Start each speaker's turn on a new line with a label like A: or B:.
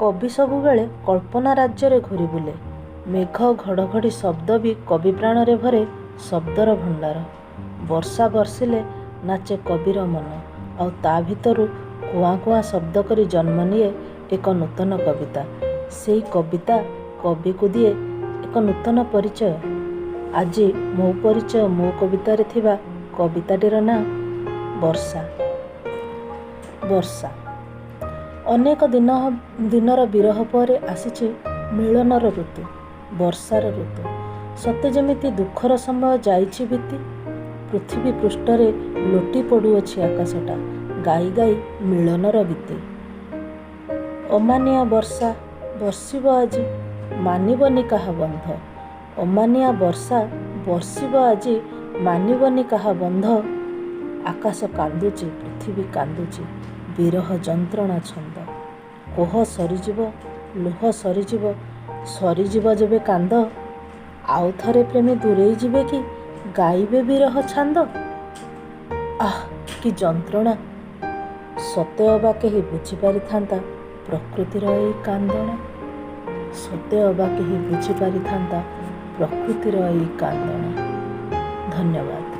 A: କବି ସବୁବେଳେ କଳ୍ପନା ରାଜ୍ୟରେ ଘୂରି ବୁଲେ। ମେଘ ଘଡ଼ଘଡ଼ି ଶବ୍ଦ ବି କବି ପ୍ରାଣରେ ଭରେ ଶବ୍ଦର ଭଣ୍ଡାର। ବର୍ଷା ବର୍ଷିଲେ ନାଚେ କବିର ମନ, ଆଉ ତା ଭିତରୁ କୁଆଁ କୁଆଁ ଶବ୍ଦ କରି ଜନ୍ମ ନିଏ ଏକ ନୂତନ କବିତା। ସେଇ କବିତା କବିକୁ ଦିଏ ଏକ ନୂତନ ପରିଚୟ। ଆଜି ମୋ ପରିଚୟ ମୋ କବିତାରେ ଥିବା କବିତାଟିର ନାଁ ବର୍ଷା। ବର୍ଷା। ଅନେକ ଦିନର ବିରହ ପରେ ଆସିଛି ମିଳନର ଋତୁ, ବର୍ଷାର ଋତୁ। ସତେ ଯେମିତି ଦୁଃଖର ସମୟ ଯାଇଛି ବିତି, ପୃଥିବୀ ପୃଷ୍ଠରେ ଲୋଟି ପଡ଼ୁଅଛି ଆକାଶଟା ଗାଇ ଗାଇ ମିଳନର ଗୀତି। ଅମାନିଆ ବର୍ଷା ବର୍ଷିବ ଆଜି, ମାନିବନି କାହା ବନ୍ଧ। ଅମାନିଆ ବର୍ଷା ବର୍ଷିବ ଆଜି, ମାନିବନି କାହା ବନ୍ଧ। ଆକାଶ କାନ୍ଦୁଛି, ପୃଥିବୀ କାନ୍ଦୁଛି, ବିରହ ଯନ୍ତ୍ରଣା ଛନ୍ଦ। କୋହ ସରିଯିବ, ଲୁହ ସରିଯିବ, ସରିଯିବ ଯେବେ କାନ୍ଦ। ଆଉ ଥରେ ପ୍ରେମୀ ଦୂରେଇ ଯିବେ କି, ଗାଇବେ ବିରହ ଛାନ୍ଦ। ଆଃ କି ଯନ୍ତ୍ରଣା, ସତେ ଅବା କେହି ବୁଝିପାରିଥାନ୍ତା ପ୍ରକୃତିର ଏଇ କାନ୍ଦଣା। ସତେ ଅବା କେହି ବୁଝିପାରିଥାନ୍ତା ପ୍ରକୃତିର ଏଇ କାନ୍ଦଣା। ଧନ୍ୟବାଦ।